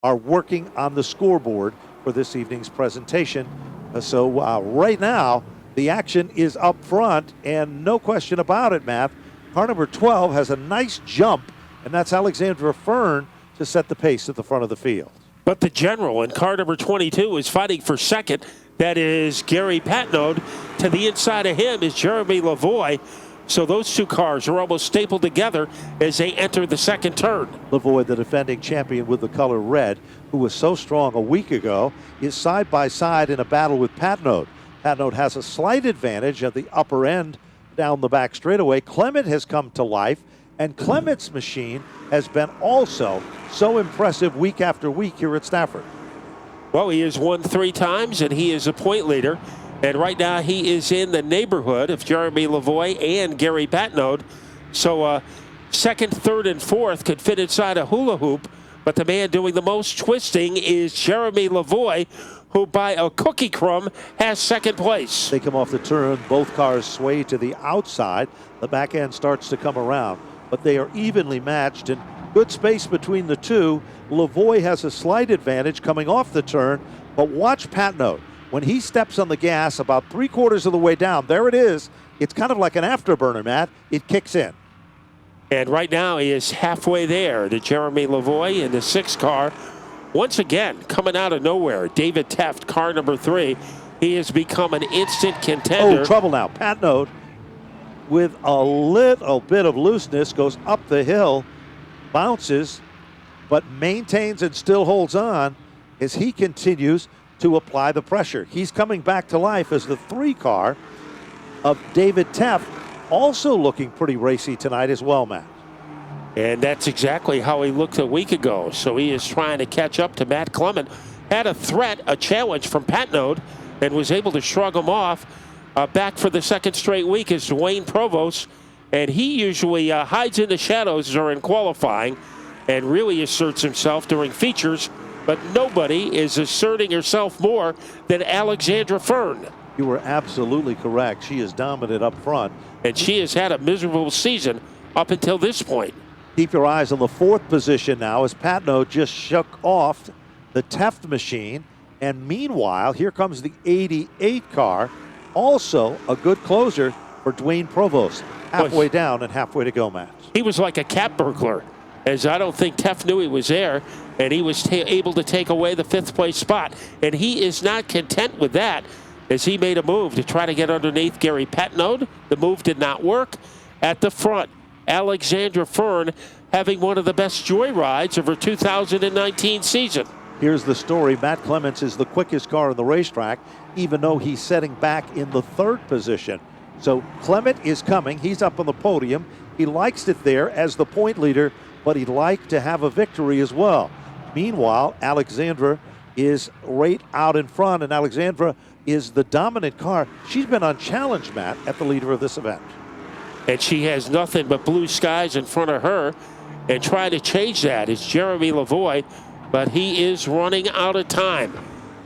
are working on the scoreboard for this evening's presentation. So right now, the action is up front, and no question about it, Matt. Car number 12 has a nice jump, and that's Alexandra Fearn to set the pace at the front of the field. But the general in car number 22 is fighting for second. That is Gary Patnode. To the inside of him is Jeremy Lavoie. So those two cars are almost stapled together as they enter the second turn. Lavoie, the defending champion with the color red, who was so strong a week ago, is side by side in a battle with Patnode. Patnode has a slight advantage at the upper end down the back straightaway. Clement has come to life, and Clement's machine has been also so impressive week after week here at Stafford. Well, he has won 3 times, and he is a point leader. And right now he is in the neighborhood of Jeremy Lavoie and Gary Patnode. So second, third, and fourth could fit inside a hula hoop. But the man doing the most twisting is Jeremy Lavoie, who by a cookie crumb has second place. They come off the turn. Both cars sway to the outside. The back end starts to come around. But they are evenly matched and good space between the two. Lavoie has a slight advantage coming off the turn. But watch Patnode. When he steps on the gas about 3/4 of the way down, there it is. It's kind of like an afterburner, Matt. It kicks in. And right now he is halfway there to Jeremy Lavoie in the 6 car. Once again, coming out of nowhere, David Teft, car number 3. He has become an instant contender. Oh, trouble now. Patnode, with a little bit of looseness, goes up the hill, bounces, but maintains and still holds on as he continues to apply the pressure. He's coming back to life as the 3 car of David Teft, also looking pretty racy tonight as well, Matt. And that's exactly how he looked a week ago. So he is trying to catch up to Matt Clement. Had a threat, a challenge from Patnode, and was able to shrug him off. Back for the second straight week is Duane Provost, and he usually hides in the shadows during qualifying and really asserts himself during features. But nobody is asserting herself more than Alexandra Fearn. You were absolutely correct. She is dominant up front. And she has had a miserable season up until this point. Keep your eyes on the 4th position now as Patnode just shook off the Teft machine. And meanwhile, here comes the 88 car. Also a good closer for Duane Provost. Halfway down and halfway to go, Matt. He was like a cat burglar, as I don't think Teft knew he was there, and he was able to take away the 5th place spot. And he is not content with that, as he made a move to try to get underneath Gary Patnode. The move did not work. At the front, Alexandra Fearn having one of the best joyrides of her 2019 season. Here's the story. Matt Clements is the quickest car on the racetrack, even though he's setting back in the 3rd position. So Clement is coming. He's up on the podium. He likes it there as the point leader, but he'd like to have a victory as well. Meanwhile, Alexandra is right out in front, and Alexandra is the dominant car. She's been unchallenged, Matt, at the leader of this event. And she has nothing but blue skies in front of her, and trying to change that is Jeremy Lavoie, but he is running out of time.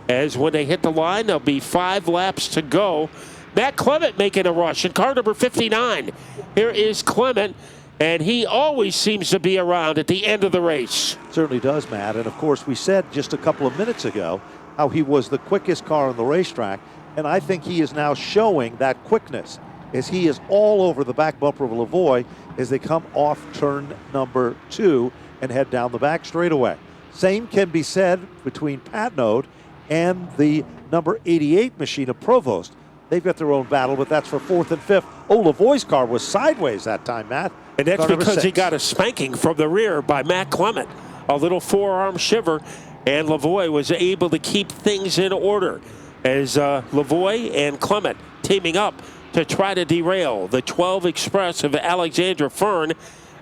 As when they hit the line, there'll be 5 laps to go. Matt Clement making a rush in car number 59. Here is Clement, and he always seems to be around at the end of the race. Certainly does, Matt. And of course, we said just a couple of minutes ago how he was the quickest car on the racetrack, and I think he is now showing that quickness as he is all over the back bumper of Lavoie as they come off turn number 2 and head down the back straightaway. Same can be said between Patnode and the number 88 machine of Provost. They've got their own battle, but that's for 4th and 5th. Oh, Lavoie's car was sideways that time, Matt. And that's because he got a spanking from the rear by Matt Clement. A little forearm shiver, and Lavoie was able to keep things in order as Lavoie and Clement teaming up to try to derail the 12 Express of Alexandra Fearn.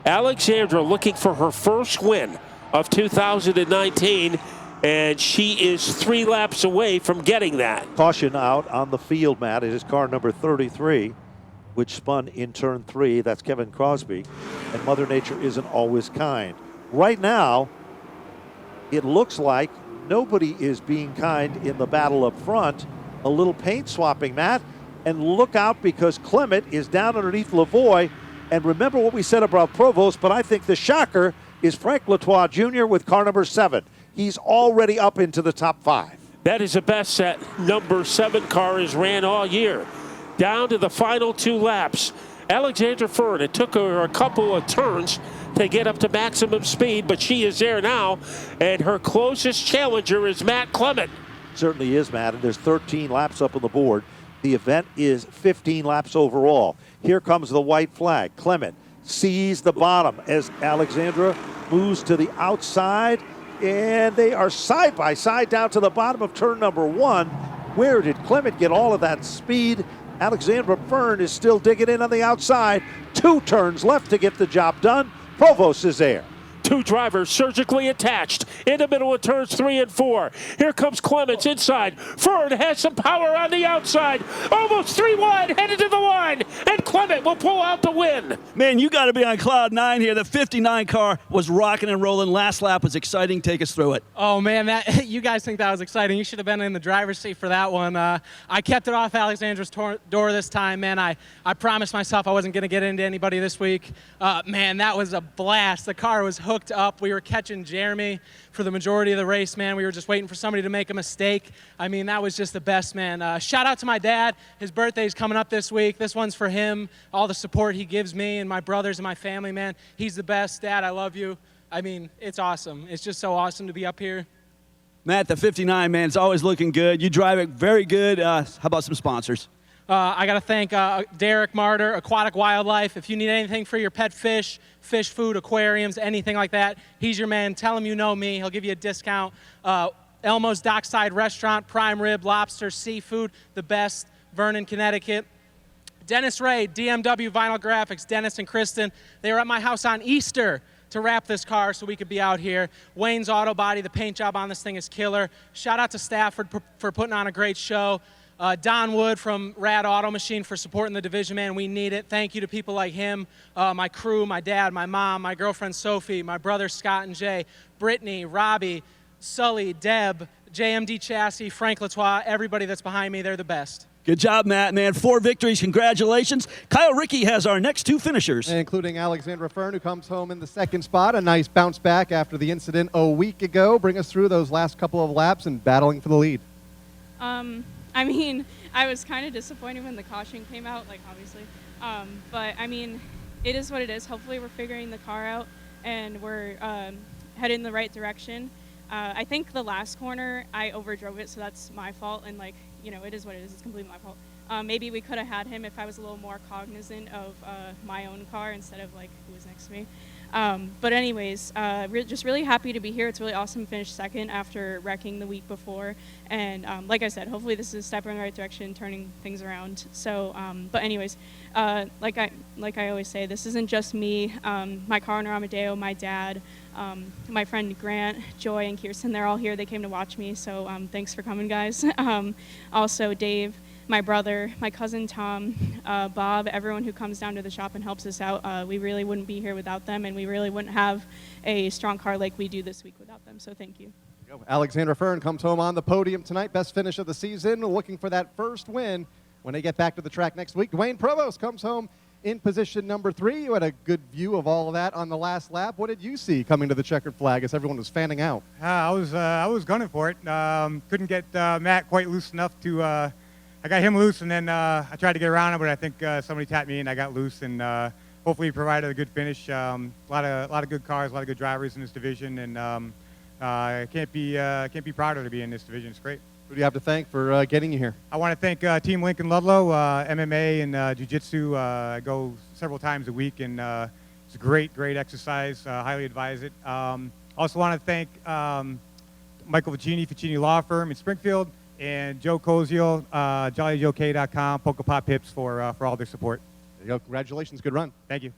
Alexandra looking for her first win of 2019, and she is 3 laps away from getting that. Caution out on the field, Matt. It is car number 33, which spun in turn 3. That's Kevin Crosby. And Mother Nature isn't always kind. Right now, it looks like nobody is being kind in the battle up front. A little paint swapping, Matt. And look out, because Clement is down underneath Lavoie. And remember what we said about Provost, but I think the shocker is Frank Latois Jr. with car number 7. he's already up into the top 5. That is the best that number 7 car has ran all year. Down to the final 2 laps. Alexandra Fearn, it took her a couple of turns to get up to maximum speed, but she is there now, and her closest challenger is Matt Clement. Certainly is, Matt, and there's 13 laps up on the board. The event is 15 laps overall. Here comes the white flag. Clement sees the bottom as Alexandra moves to the outside, and they are side by side down to the bottom of turn number 1. Where did Clement get all of that speed? Alexandra Fearn is still digging in on the outside. 2 turns left to get the job done. Provost is there. 2 drivers surgically attached in the middle of turns 3 and 4. Here comes Clements inside. Fearn has some power on the outside. Almost 3 wide, headed to the line, and Clement will pull out the win. Man, you got to be on cloud 9 here. The 59 car was rocking and rolling. Last lap was exciting. Take us through it. Oh, man, you guys think that was exciting. You should have been in the driver's seat for that one. I kept it off Alexandra's door this time, man. I promised myself I wasn't going to get into anybody this week. Man, that was a blast. The car was hooked up. We were catching Jeremy for the majority of the race, man. We were just waiting for somebody to make a mistake. I mean, that was just the best, man. Shout out to my dad. His birthday's coming up this week. This one's for him. All the support he gives me and my brothers and my family, man. He's the best. Dad, I love you. I mean, it's awesome. It's just so awesome to be up here. Matt, the 59, man, it's always looking good. You drive it very good. How about some sponsors? I got to thank Derek Martyr, Aquatic Wildlife. If you need anything for your pet fish, fish food, aquariums, anything like that, he's your man. Tell him you know me. He'll give you a discount. Elmo's Dockside Restaurant, prime rib, lobster, seafood, the best. Vernon, Connecticut. Dennis Ray, DMW Vinyl Graphics, Dennis and Kristen. They were at my house on Easter to wrap this car so we could be out here. Wayne's Auto Body, the paint job on this thing is killer. Shout out to Stafford for putting on a great show. Don Wood from Rad Auto Machine for supporting the division, man. We need it. Thank you to people like him, my crew, my dad, my mom, my girlfriend Sophie, my brothers Scott and Jay, Brittany, Robbie, Sully, Deb, JMD Chassis, Frank Latois, everybody that's behind me. They're the best. Good job, Matt, man. 4 victories. Congratulations. Kyle Rickey has our next 2 finishers. Including Alexandra Fearn, who comes home in the 2nd spot. A nice bounce back after the incident a week ago. Bring us through those last couple of laps and battling for the lead. I mean, I was kind of disappointed when the caution came out, like, obviously. But, I mean, it is what it is. Hopefully we're figuring the car out and we're headed in the right direction. I think the last corner, I overdrove it, so that's my fault. And, like, you know, it is what it is. It's completely my fault. Maybe we could have had him if I was a little more cognizant of my own car instead of, like, who was next to me. But anyways, just really happy to be here. It's really awesome to finish 2nd after wrecking the week before. And like I said, hopefully this is a step in the right direction, turning things around. So, but anyways, like I always say, this isn't just me. My car owner Amadeo, my dad, my friend Grant, Joy, and Kirsten, they're all here. They came to watch me. So thanks for coming, guys. Also, Dave, my brother, my cousin Tom, Bob, everyone who comes down to the shop and helps us out. We really wouldn't be here without them, and we really wouldn't have a strong car like we do this week without them, so thank you. Alexandra Fearn comes home on the podium tonight. Best finish of the season, looking for that first win when they get back to the track next week. Duane Provost comes home in position number 3. You had a good view of all of that on the last lap. What did you see coming to the checkered flag as everyone was fanning out? I was gunning for it. Couldn't get Matt quite loose enough to... I got him loose, and then I tried to get around him, but I think somebody tapped me, and I got loose, and hopefully provided a good finish. A lot of good cars, a lot of good drivers in this division, and can't be prouder to be in this division. It's great. Who do you have to thank for getting you here? I want to thank Team Lincoln Ludlow, MMA and Jiu-Jitsu. I go several times a week, and it's a great exercise. Highly advise it. Also want to thank Michael Ficini Law Firm in Springfield, and Joe Cozio, JollyJoK.com, Polka Pop Pips for all their support. There you go. Congratulations. Good run. Thank you.